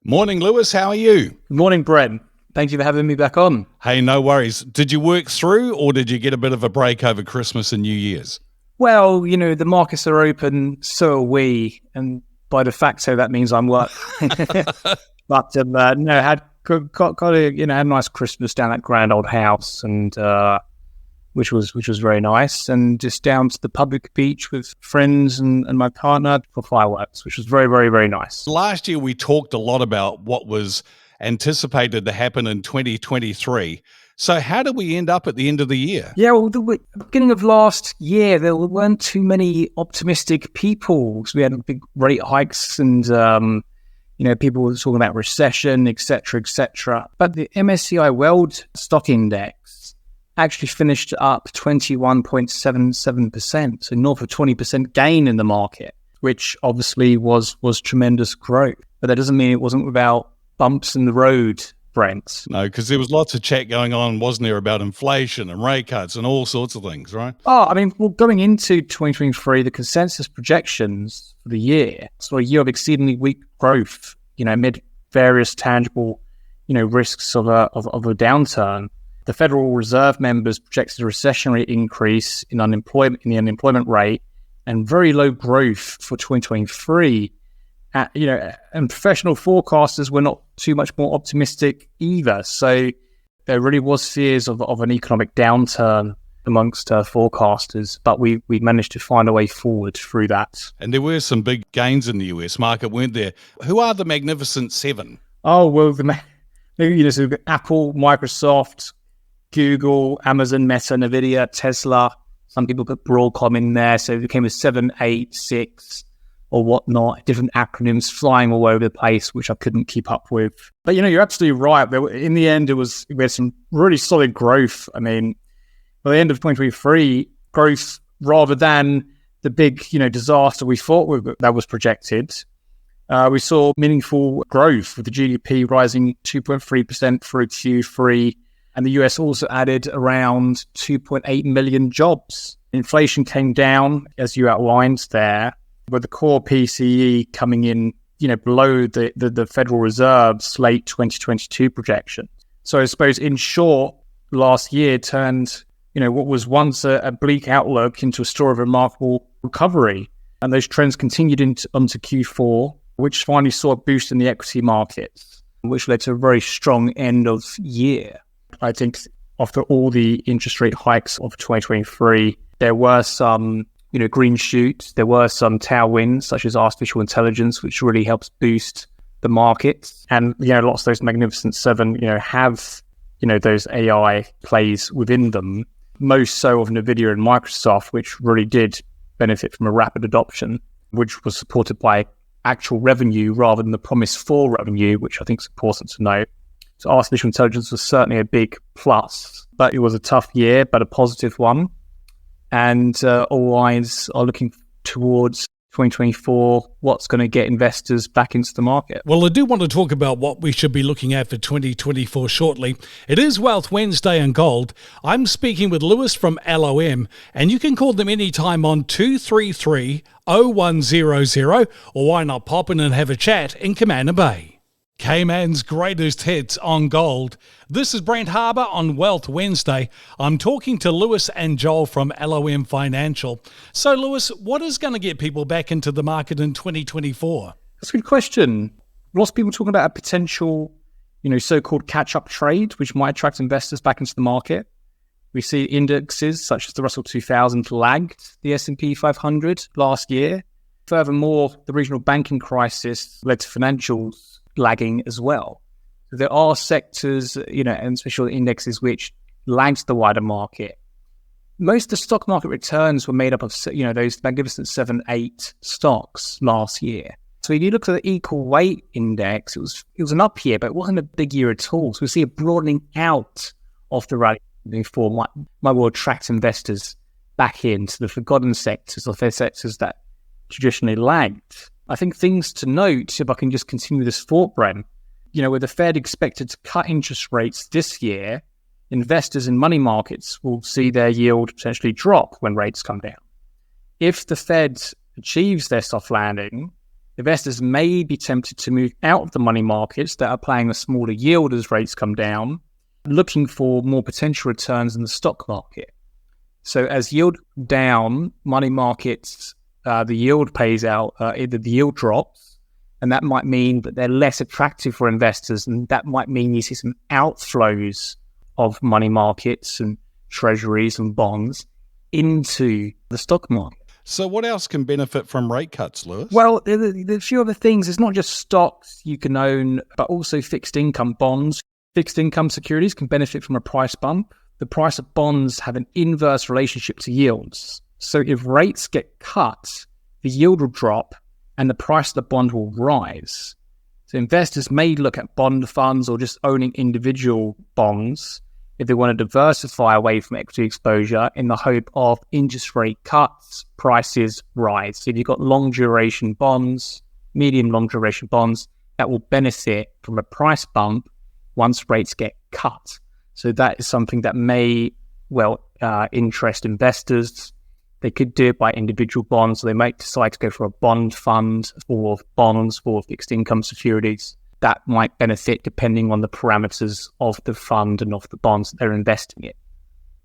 Morning, Lewis. How are you? Good morning, Brent. Thank you for having me back on. Hey, no worries. Did you work through or did you get a bit of a break over Christmas and New Year's? Well, the markets are open, so are we. And by de facto, that means I'm working. But had a nice Christmas down at Grand Old House, and which was very nice, and just down to the public beach with friends and my partner for fireworks, which was very, very, very nice. Last year, we talked a lot about what was anticipated to happen in 2023. So how did we end up at the end of the year? Yeah, well, the beginning of last year, there weren't too many optimistic people. So we had big rate hikes and, people were talking about recession, et cetera, et cetera. But the MSCI World Stock Index actually finished up 21.77%, so north of 20% gain in the market, which obviously was tremendous growth. But that doesn't mean it wasn't without bumps in the road, Brent. No, because there was lots of chat going on, wasn't there, about inflation and rate cuts and all sorts of things, right? Going into 2023, the consensus projections for the year saw a year of exceedingly weak growth, amid various tangible, risks of a downturn. The Federal Reserve members projected a recessionary increase in the unemployment rate and very low growth for 2023. And professional forecasters were not too much more optimistic either. So there really was fears of an economic downturn amongst forecasters, but we managed to find a way forward through that. And there were some big gains in the US market, weren't there? Who are the Magnificent Seven? Oh, well, so Apple, Microsoft, Google, Amazon, Meta, Nvidia, Tesla. Some people put Broadcom in there, so it became a 7, 8, 6 or whatnot, different acronyms flying all over the place, which I couldn't keep up with. But, you're absolutely right. In the end, we had some really solid growth. I mean, by the end of 2023, growth rather than the big, disaster we thought that was projected. We saw meaningful growth with the GDP rising 2.3% through Q3. And the US also added around 2.8 million jobs. Inflation came down, as you outlined there, with the core PCE coming in, below the Federal Reserve's late 2022 projection. So I suppose, in short, last year turned, what was once a bleak outlook into a story of remarkable recovery. And those trends continued onto Q4, which finally saw a boost in the equity markets, which led to a very strong end of year. I think after all the interest rate hikes of 2023, there were some, green shoots. There were some tailwinds, such as artificial intelligence, which really helps boost the markets. And, lots of those Magnificent Seven, have, those AI plays within them, most so of Nvidia and Microsoft, which really did benefit from a rapid adoption, which was supported by actual revenue rather than the promise for revenue, which I think is important to note. So artificial intelligence was certainly a big plus, but it was a tough year, but a positive one. And all eyes are looking towards 2024, what's going to get investors back into the market. Well, I do want to talk about what we should be looking at for 2024 shortly. It is Wealth Wednesday on Gold. I'm speaking with Lewis from LOM, and you can call them anytime on 233-0100, or why not pop in and have a chat in Commander Bay. Cayman's greatest hits on Gold. This is Brent Harbor on Wealth Wednesday. I'm talking to Lewis and Joel from LOM Financial. So, Lewis, what is going to get people back into the market in 2024? That's a good question. Lots of people talking about a potential, so-called catch-up trade, which might attract investors back into the market. We see indexes such as the Russell 2000 lagged the S&P 500 last year. Furthermore, the regional banking crisis led to financials lagging as well. There are sectors, and special indexes which lagged the wider market. Most of the stock market returns were made up of, those Magnificent 7, 8 stocks last year. So if you look at the equal weight index, it was an up year, but it wasn't a big year at all. So we see a broadening out of the rally before might well attract investors back into the forgotten sectors, or the sectors that traditionally lagged. I think things to note, if I can just continue this thought, Brent, with the Fed expected to cut interest rates this year, investors in money markets will see their yield potentially drop when rates come down. If the Fed achieves their soft landing, investors may be tempted to move out of the money markets that are paying a smaller yield as rates come down, looking for more potential returns in the stock market. So as yield down, money markets, the yield pays out, either the yield drops, and that might mean that they're less attractive for investors, and that might mean you see some outflows of money markets and treasuries and bonds into the stock market. So what else can benefit from rate cuts, Lewis? Well, there are a few other things. It's not just stocks you can own, but also fixed income bonds. Fixed income securities can benefit from a price bump. The price of bonds have an inverse relationship to yields. So if rates get cut, the yield will drop and the price of the bond will rise. So investors may look at bond funds or just owning individual bonds if they want to diversify away from equity exposure in the hope of interest rate cuts, prices rise. So if you've got long duration bonds, medium long duration bonds, that will benefit from a price bump once rates get cut. So that is something that may interest investors. They could do it by individual bonds. So they might decide to go for a bond fund or bonds for fixed income securities. That might benefit depending on the parameters of the fund and of the bonds that they're investing in.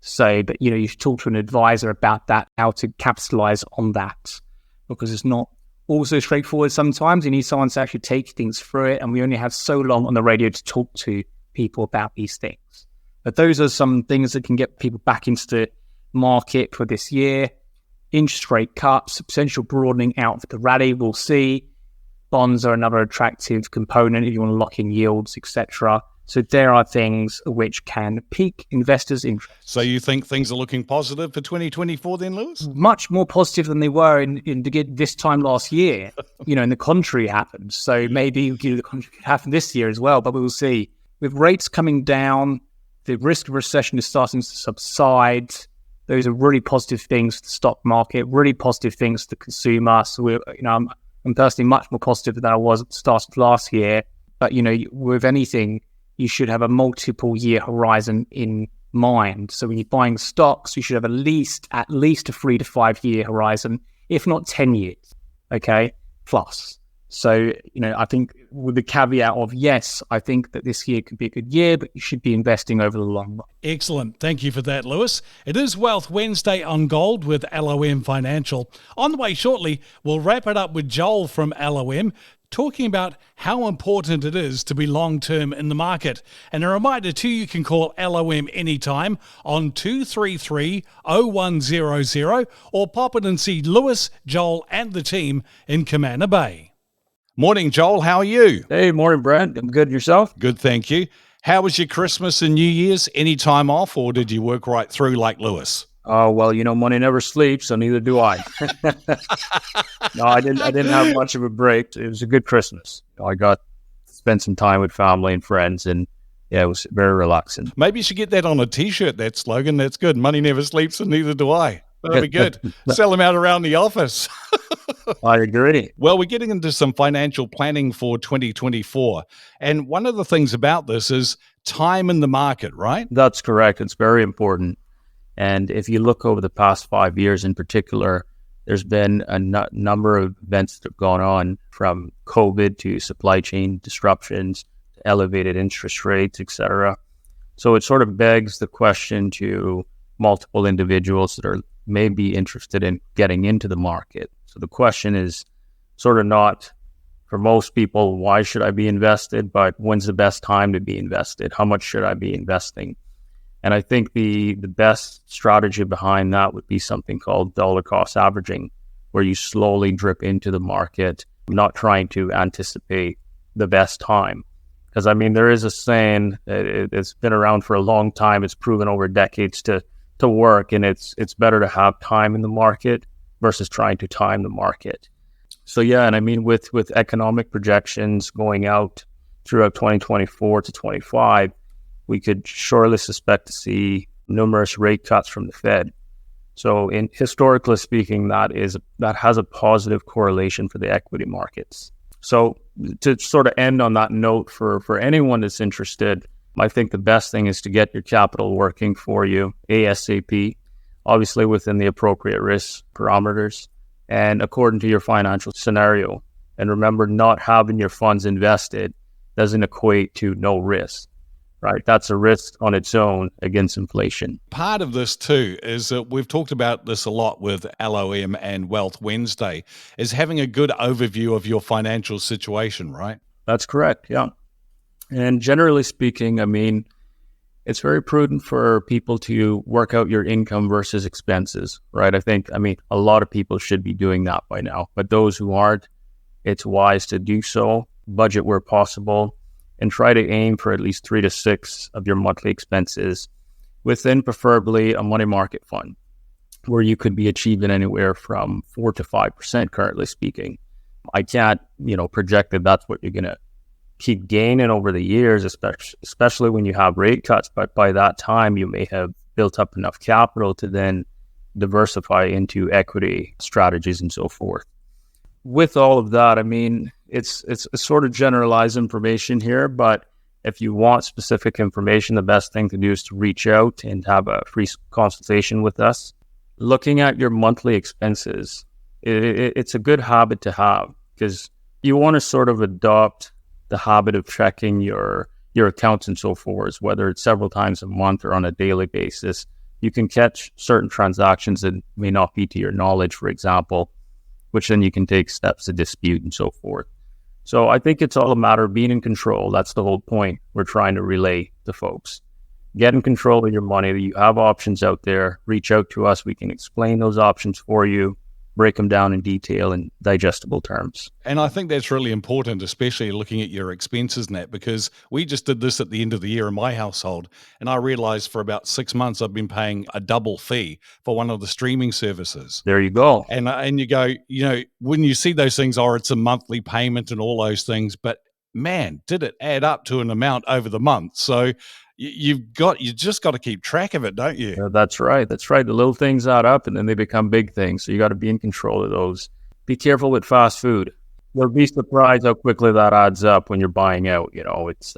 So, but you should talk to an advisor about that, how to capitalize on that, because it's not also straightforward sometimes. You need someone to actually take things through it, and we only have so long on the radio to talk to people about these things. But those are some things that can get people back into the market for this year. Interest rate cuts, potential broadening out of the rally, we'll see. Bonds are another attractive component if you want to lock in yields, etc. So there are things which can pique investors' interest. So you think things are looking positive for 2024 then, Lewis? Much more positive than they were in this time last year. And the contrary happened. So maybe the contrary could happen this year as well, but we will see. With rates coming down, the risk of recession is starting to subside. Those are really positive things for the stock market, really positive things for the consumer. So I'm personally much more positive than I was at the start of last year. But, with anything, you should have a multiple year horizon in mind. So when you're buying stocks, you should have at least a 3 to 5 year horizon, if not 10 years, okay, plus. So, I think with the caveat of, yes, I think that this year could be a good year, but you should be investing over the long run. Excellent. Thank you for that, Lewis. It is Wealth Wednesday on Gold with LOM Financial. On the way shortly, we'll wrap it up with Joel from LOM, talking about how important it is to be long-term in the market. And a reminder too, you can call LOM anytime on 233-0100 or pop in and see Lewis, Joel and the team in Commander Bay. Morning, Joel. How are you? Hey, morning, Brent. I'm good. Yourself? Good, thank you. How was your Christmas and New Year's? Any time off, or did you work right through like Lewis? Oh, well, money never sleeps, so neither do I. No, I didn't have much of a break. It was a good Christmas. I got to spend some time with family and friends, and yeah, it was very relaxing. Maybe you should get that on a T-shirt, that slogan. That's good. Money never sleeps, and neither do I. That'd be good. Sell them out around the office. I agree. Well, we're getting into some financial planning for 2024. And one of the things about this is time in the market, right? That's correct. It's very important. And if you look over the past 5 years in particular, there's been a number of events that have gone on, from COVID to supply chain disruptions, to elevated interest rates, etc. So it sort of begs the question to multiple individuals that are maybe interested in getting into the market. So the question is sort of not, for most people, why should I be invested, but when's the best time to be invested? How much should I be investing? And I think the best strategy behind that would be something called dollar cost averaging, where you slowly drip into the market, not trying to anticipate the best time. Because, there is a saying, it's been around for a long time, it's proven over decades to work, and it's better to have time in the market versus trying to time the market. So yeah, and with economic projections going out throughout 2024 to 25, we could surely suspect to see numerous rate cuts from the Fed. So historically speaking, that has a positive correlation for the equity markets. So to sort of end on that note, for anyone that's interested, I think the best thing is to get your capital working for you ASAP, obviously within the appropriate risk parameters and according to your financial scenario. And remember, not having your funds invested doesn't equate to no risk, right? That's a risk on its own against inflation. Part of this too is that we've talked about this a lot with LOM and Wealth Wednesday, is having a good overview of your financial situation, right? That's correct, yeah. And generally speaking, I mean, it's very prudent for people to work out your income versus expenses, right? I mean, a lot of people should be doing that by now, but those who aren't, it's wise to do so, budget where possible, and try to aim for at least 3 to 6 of your monthly expenses within preferably a money market fund, where you could be achieving anywhere from 4 to 5%, currently speaking. I can't, project that that's what you're going to keep gaining over the years, especially when you have rate cuts. But by that time, you may have built up enough capital to then diversify into equity strategies and so forth. With all of that, I mean, it's a sort of generalized information here, but if you want specific information, the best thing to do is to reach out and have a free consultation with us. Looking at your monthly expenses, it's a good habit to have, because you want to sort of adopt the habit of checking your accounts and so forth, whether it's several times a month or on a daily basis. You can catch certain transactions that may not be to your knowledge, for example, which then you can take steps to dispute and so forth. So I think it's all a matter of being in control. That's the whole point we're trying to relay to folks. Get in control of your money. You have options out there. Reach out to us. We can explain those options for you, break them down in detail in digestible terms. And I think that's really important, especially looking at your expenses, Nat, because we just did this at the end of the year in my household, and I realized for about 6 months I've been paying a double fee for one of the streaming services. There you go. And you go, when you see those things, it's a monthly payment and all those things, but man, did it add up to an amount over the month. So you just got to keep track of it, don't you? Yeah, that's right. The little things add up and then they become big things. So you got to be in control of those. Be careful with fast food. You'll be surprised how quickly that adds up when you're buying out. It's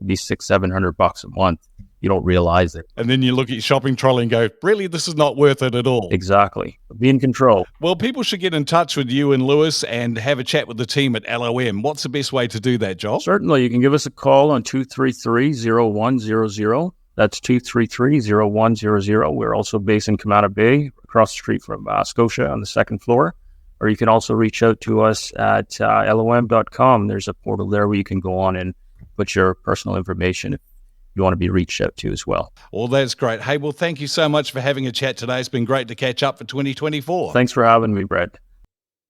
be $600-700 a month. You don't realize it. And then you look at your shopping trolley and go, really, this is not worth it at all. Exactly. Be in control. Well, people should get in touch with you and Lewis and have a chat with the team at LOM. What's the best way to do that, Joel? Certainly. You can give us a call on 233-0100. That's 233-0100. We're also based in Kamana Bay, across the street from Scotia on the second floor. Or you can also reach out to us at LOM.com. There's a portal there where you can go on and put your personal information if you want to be reached out to as well. Well, that's great. Hey, well, thank you so much for having a chat today. It's been great to catch up for 2024. Thanks for having me, Brett.